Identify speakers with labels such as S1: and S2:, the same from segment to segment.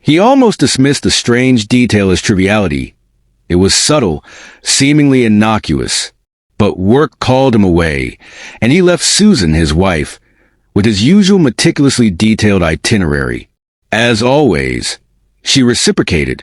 S1: He almost dismissed the strange detail as triviality. It was subtle, seemingly innocuous. But work called him away, and he left Susan, his wife, with his usual meticulously detailed itinerary. As always, she reciprocated,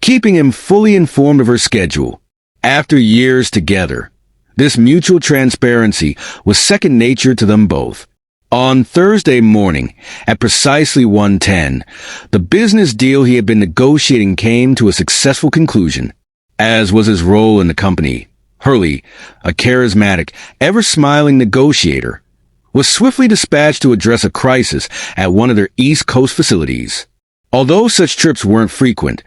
S1: keeping him fully informed of her schedule. After years together, this mutual transparency was second nature to them both. On Thursday morning, at precisely 1:10, the business deal he had been negotiating came to a successful conclusion, as was his role in the company. Hurley, a charismatic, ever-smiling negotiator, was swiftly dispatched to address a crisis at one of their East Coast facilities. Although such trips weren't frequent,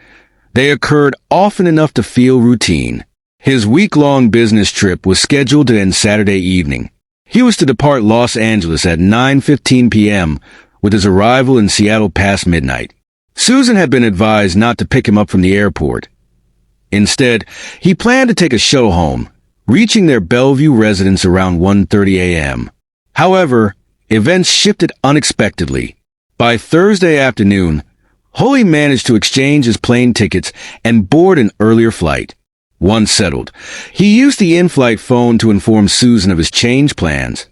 S1: they occurred often enough to feel routine. His week-long business trip was scheduled to end Saturday evening. He was to depart Los Angeles at 9:15 p.m., with his arrival in Seattle past midnight. Susan had been advised not to pick him up from the airport. Instead, he planned to take a shuttle home, reaching their Bellevue residence around 1:30 a.m. However, events shifted unexpectedly. By Thursday afternoon, Hurley managed to exchange his plane tickets and board an earlier flight. Once settled, he used the in-flight phone to inform Susan of his change plans,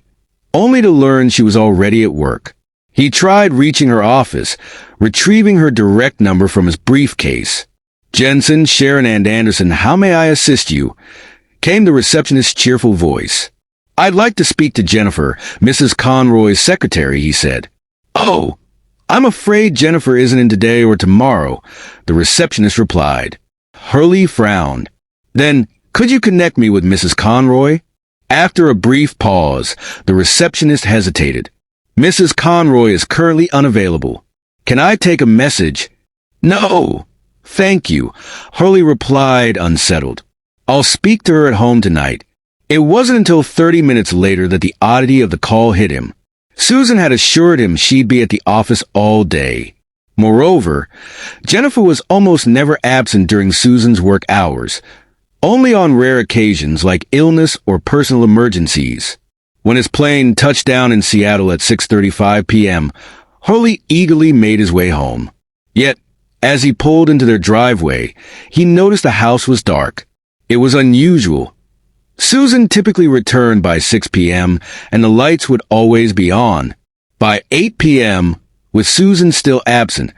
S1: only to learn she was already at work. He tried reaching her office, retrieving her direct number from his briefcase. "Jensen, Sharon, and Anderson, how may I assist you?" came the receptionist's cheerful voice. "I'd like to speak to Jennifer, Mrs. Conroy's secretary," he said. "Oh, I'm afraid Jennifer isn't in today or tomorrow," the receptionist replied. Hurley frowned. "Then, could you connect me with Mrs. Conroy?" After a brief pause, the receptionist hesitated. "Mrs. Conroy is currently unavailable. Can I take a message?" "No, thank you," Hurley replied, unsettled. "I'll speak to her at home tonight." It wasn't until 30 minutes later that the oddity of the call hit him. Susan had assured him she'd be at the office all day. Moreover, Jennifer was almost never absent during Susan's work hours, only on rare occasions like illness or personal emergencies. When his plane touched down in Seattle at 6:35 p.m., Hurley eagerly made his way home. Yet, as he pulled into their driveway, he noticed the house was dark. It was unusual. Susan typically returned by 6 p.m., and the lights would always be on. By 8 p.m., with Susan still absent,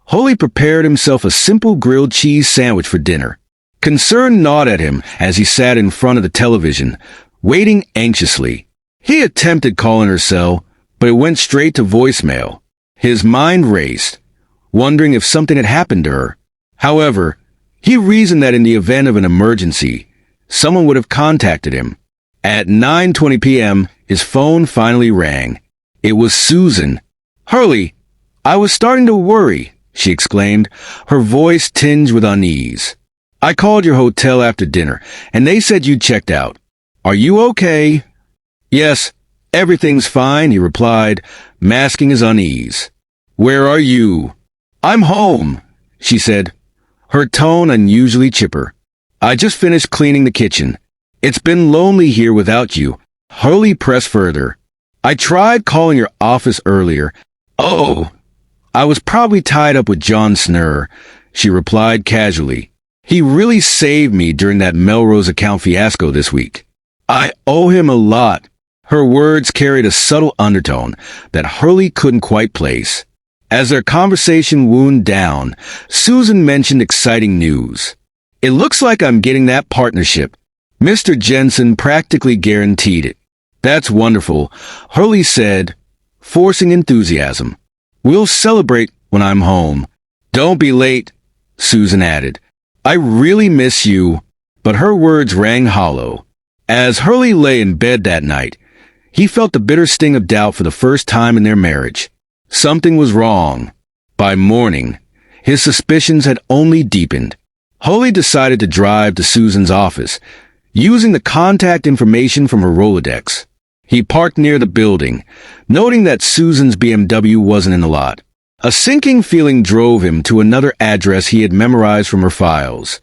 S1: Hurley prepared himself a simple grilled cheese sandwich for dinner. Concern gnawed at him as he sat in front of the television, waiting anxiously. He attempted calling her cell, but it went straight to voicemail. His mind raced, wondering if something had happened to her. However, he reasoned that in the event of an emergency, someone would have contacted him. At 9:20 p.m., his phone finally rang. It was Susan. "Hurley, I was starting to worry," she exclaimed, her voice tinged with unease. "I called your hotel after dinner, and they said you checked out. Are you okay?" "Yes, everything's fine," he replied, masking his unease. "Where are you?" "I'm home," she said, her tone unusually chipper. "I just finished cleaning the kitchen. It's been lonely here without you." Hurley pressed further. "I tried calling your office earlier." "Oh, I was probably tied up with John Snurr," she replied casually. "He really saved me during that Melrose account fiasco this week. I owe him a lot." Her words carried a subtle undertone that Hurley couldn't quite place. As their conversation wound down, Susan mentioned exciting news. "It looks like I'm getting that partnership. Mr. Jensen practically guaranteed it." "That's wonderful," Hurley said, forcing enthusiasm. "We'll celebrate when I'm home." "Don't be late," Susan added. "I really miss you." But her words rang hollow. As Hurley lay in bed that night, he felt the bitter sting of doubt for the first time in their marriage. Something was wrong. By morning, his suspicions had only deepened. Hurley decided to drive to Susan's office, using the contact information from her Rolodex. He parked near the building, noting that Susan's BMW wasn't in the lot. A sinking feeling drove him to another address he had memorized from her files.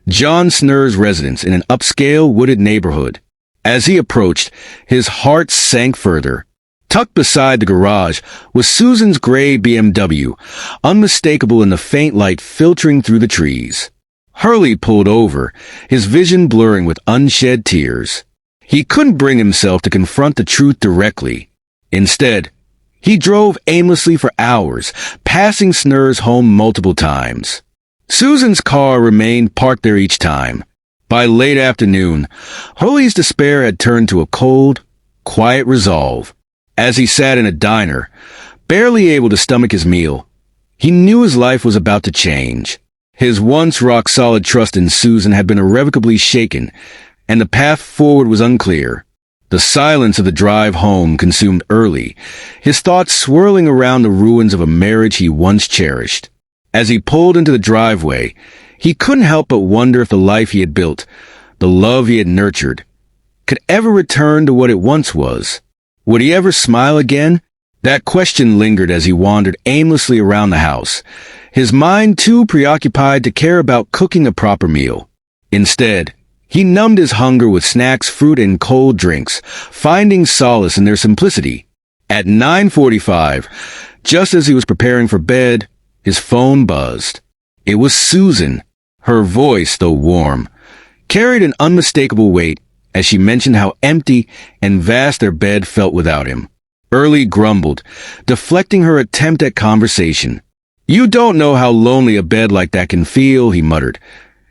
S1: John Snurr's residence in an upscale wooded neighborhood. As he approached, his heart sank further. Tucked beside the garage was Susan's gray BMW, unmistakable in the faint light filtering through the trees. Hurley pulled over, his vision blurring with unshed tears. He couldn't bring himself to confront the truth directly. Instead, he drove aimlessly for hours, passing Snur's home multiple times. Susan's car remained parked there each time. By late afternoon, Hurley's despair had turned to a cold, quiet resolve. As he sat in a diner, barely able to stomach his meal, he knew his life was about to change. His once rock-solid trust in Susan had been irrevocably shaken, and the path forward was unclear. The silence of the drive home consumed Hurley, his thoughts swirling around the ruins of a marriage he once cherished. As he pulled into the driveway, he couldn't help but wonder if the life he had built, the love he had nurtured, could ever return to what it once was. Would he ever smile again? That question lingered as he wandered aimlessly around the house, his mind too preoccupied to care about cooking a proper meal. Instead, he numbed his hunger with snacks, fruit, and cold drinks, finding solace in their simplicity. At 9:45, just as he was preparing for bed, his phone buzzed. It was Susan. Her voice, though warm, carried an unmistakable weight as she mentioned how empty and vast their bed felt without him. Hurley grumbled, deflecting her attempt at conversation. "You don't know how lonely a bed like that can feel," he muttered,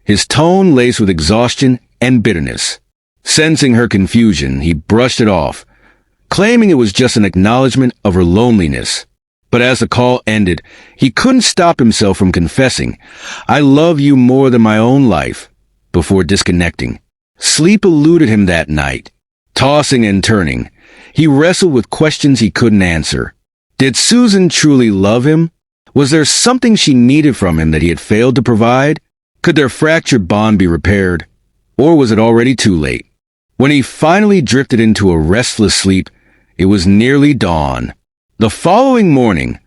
S1: his tone laced with exhaustion and bitterness. Sensing her confusion, he brushed it off, claiming it was just an acknowledgement of her loneliness. But as the call ended, he couldn't stop himself from confessing, "I love you more than my own life," before disconnecting. Sleep eluded him that night. Tossing and turning, he wrestled with questions he couldn't answer. Did Susan truly love him? Was there something she needed from him that he had failed to provide? Could their fractured bond be repaired? Or was it already too late? When he finally drifted into a restless sleep, it was nearly dawn. The following morning,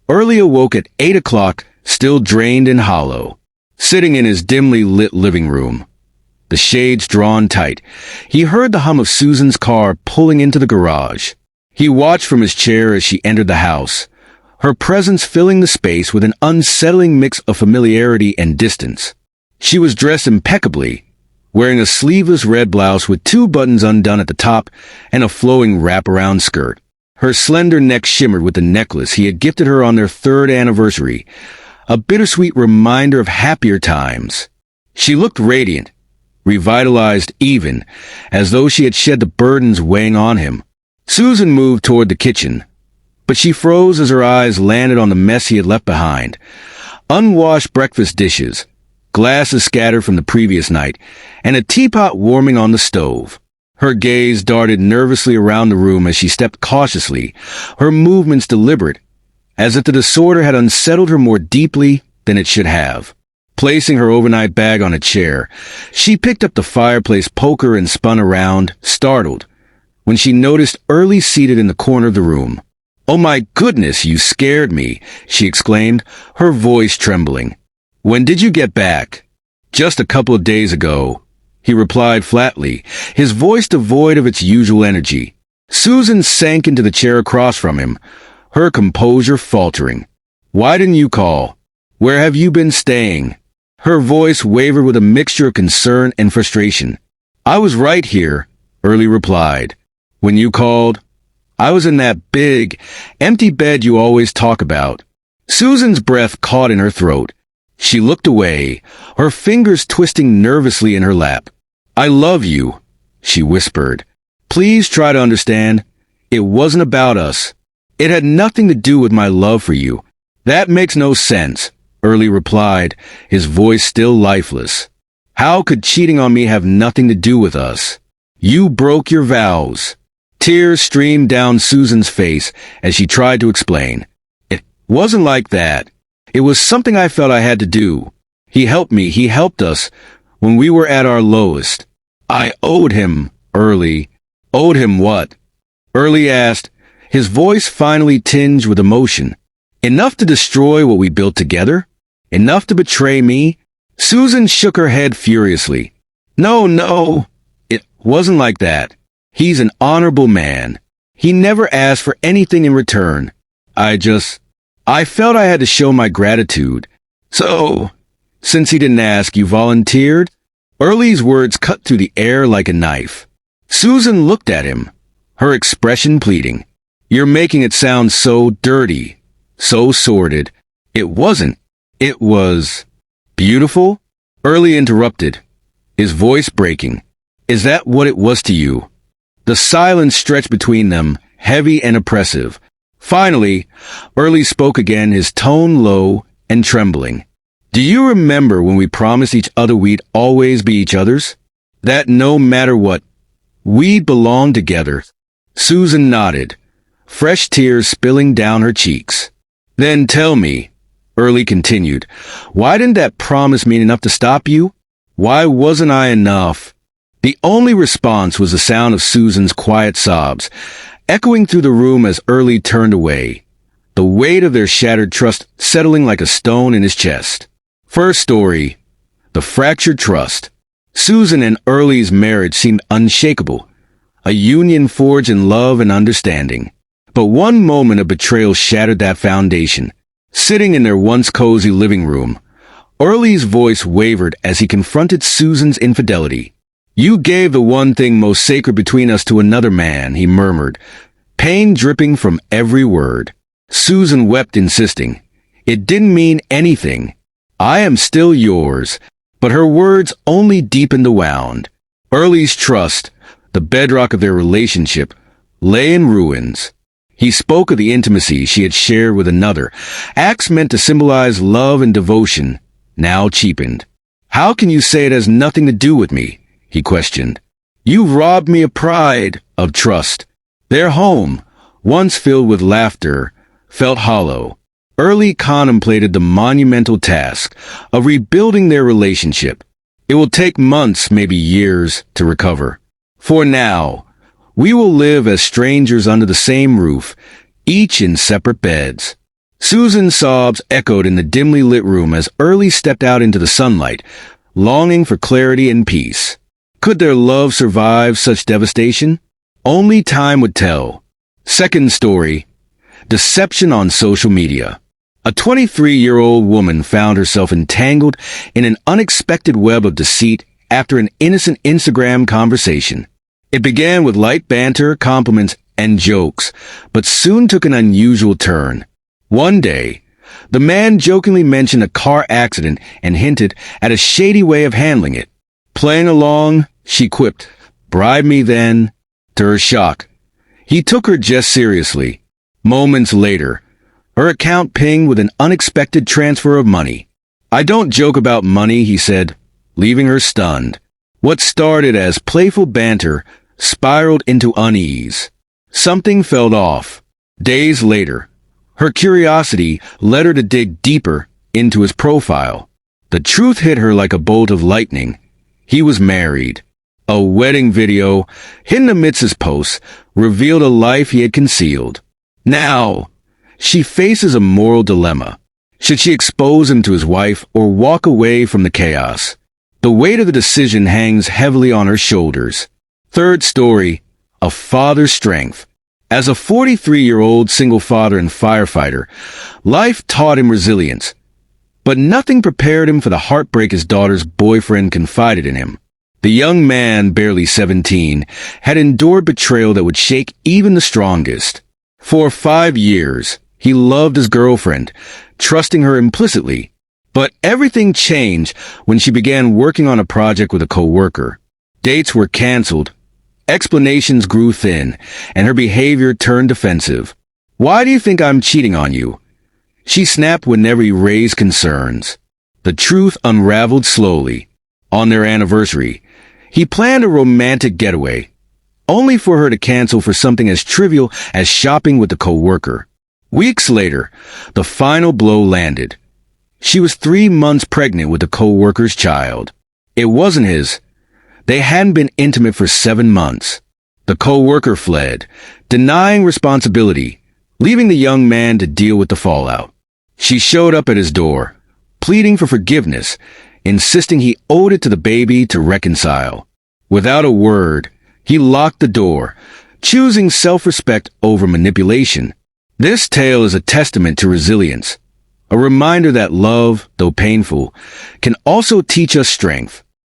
S1: Hurley awoke at 8 o'clock, still drained and hollow. Sitting in his dimly lit living room, the shades drawn tight, he heard the hum of Susan's car pulling into the garage. He watched from his chair as she entered the house, her presence filling the space with an unsettling mix of familiarity and distance. She was dressed impeccably, wearing a sleeveless red blouse with 2 buttons undone at the top and a flowing wraparound skirt. Her slender neck shimmered with the necklace he had gifted her on their 3rd anniversary, a bittersweet reminder of happier times. She looked radiant, revitalized even, as though she had shed the burdens weighing on him. Susan moved toward the kitchen, but she froze as her eyes landed on the mess he had left behind. Unwashed breakfast dishes, glasses scattered from the previous night, and a teapot warming on the stove. Her gaze darted nervously around the room as she stepped cautiously, her movements deliberate, as if the disorder had unsettled her more deeply than it should have. Placing her overnight bag on a chair, she picked up the fireplace poker and spun around, startled, when she noticed Hurley seated in the corner of the room. "Oh my goodness, you scared me," she exclaimed, her voice trembling. "When did you get back?" "Just a couple of days ago," he replied flatly, his voice devoid of its usual energy. Susan sank into the chair across from him, her composure faltering. "Why didn't you call? Where have you been staying?" Her voice wavered with a mixture of concern and frustration. "I was right here," Hurley replied. "When you called, I was in that big, empty bed you always talk about." Susan's breath caught in her throat. She looked away, her fingers twisting nervously in her lap. "I love you," she whispered. "Please try to understand. It wasn't about us. It had nothing to do with my love for you." "That makes no sense," Hurley replied, his voice still lifeless. "How could cheating on me have nothing to do with us? You broke your vows." Tears streamed down Susan's face as she tried to explain. "It wasn't like that. It was something I felt I had to do. He helped me, he helped us, when we were at our lowest. I owed him, Hurley." "Owed him what?" Hurley asked, his voice finally tinged with emotion. "Enough to destroy what we built together? Enough to betray me?" Susan shook her head furiously. No, it wasn't like that. He's an honorable man. He never asked for anything in return. I felt I had to show my gratitude. So, since he didn't ask, you volunteered? Early's words cut through the air like a knife. Susan looked at him, her expression pleading. You're making it sound so dirty, so sordid. It wasn't. It was beautiful? Early interrupted, his voice breaking. Is that what it was to you? The silence stretched between them, heavy and oppressive. Finally, Early spoke again, his tone low and trembling. Do you remember when we promised each other we'd always be each other's? That no matter what, we'd belong together. Susan nodded, fresh tears spilling down her cheeks. Then tell me, Early continued, why didn't that promise mean enough to stop you? Why wasn't I enough? The only response was the sound of Susan's quiet sobs, echoing through the room as Early turned away, the weight of their shattered trust settling like a stone in his chest. First story, the fractured trust. Susan and Early's marriage seemed unshakable, a union forged in love and understanding. But one moment of betrayal shattered that foundation. Sitting in their once cozy living room, Early's voice wavered as he confronted Susan's infidelity. You gave the one thing most sacred between us to another man, he murmured, pain dripping from every word. Susan wept, insisting, it didn't mean anything. I am still yours. But her words only deepened the wound. Early's trust, the bedrock of their relationship, lay in ruins. He spoke of the intimacy she had shared with another, acts meant to symbolize love and devotion, now cheapened. How can you say it has nothing to do with me? He questioned. You robbed me of pride, of trust. Their home, once filled with laughter, felt hollow. Early contemplated the monumental task of rebuilding their relationship. It will take months, maybe years, to recover. For now, we will live as strangers under the same roof, each in separate beds. Susan's sobs echoed in the dimly lit room as Early stepped out into the sunlight, longing for clarity and peace. Could their love survive such devastation? Only time would tell. Second story, deception on social media. A 23-year-old woman found herself entangled in an unexpected web of deceit after an innocent Instagram conversation. It began with light banter, compliments, and jokes, but soon took an unusual turn. One day, the man jokingly mentioned a car accident and hinted at a shady way of handling it. Playing along, she quipped, "Bribe me then." To her shock, he took her jest seriously. Moments later, her account pinged with an unexpected transfer of money. "I don't joke about money," he said, leaving her stunned. What started as playful banter spiraled into unease. Something felt off. Days later, her curiosity led her to dig deeper into his profile. The truth hit her like a bolt of lightning. He was married. A wedding video, hidden amidst his posts, revealed a life he had concealed. Now, she faces a moral dilemma. Should she expose him to his wife or walk away from the chaos? The weight of the decision hangs heavily on her shoulders. Third story, a father's strength. As a 43-year-old single father and firefighter, life taught him resilience. But nothing prepared him for the heartbreak his daughter's boyfriend confided in him. The young man, barely 17, had endured betrayal that would shake even the strongest. For 5 years, he loved his girlfriend, trusting her implicitly. But everything changed when she began working on a project with a coworker. Dates were canceled, explanations grew thin, and her behavior turned defensive. "Why do you think I'm cheating on you?" she snapped whenever he raised concerns. The truth unraveled slowly. On their anniversary, he planned a romantic getaway, only for her to cancel for something as trivial as shopping with the coworker. Weeks later, the final blow landed. She was 3 months pregnant with the coworker's child. It wasn't his. They hadn't been intimate for 7 months. The coworker fled, denying responsibility, leaving the young man to deal with the fallout. She showed up at his door, pleading for forgiveness, insisting he owed it to the baby to reconcile. Without a word, he locked the door, choosing self-respect over manipulation. This tale is a testament to resilience, a reminder that love, though painful, can also teach us strength.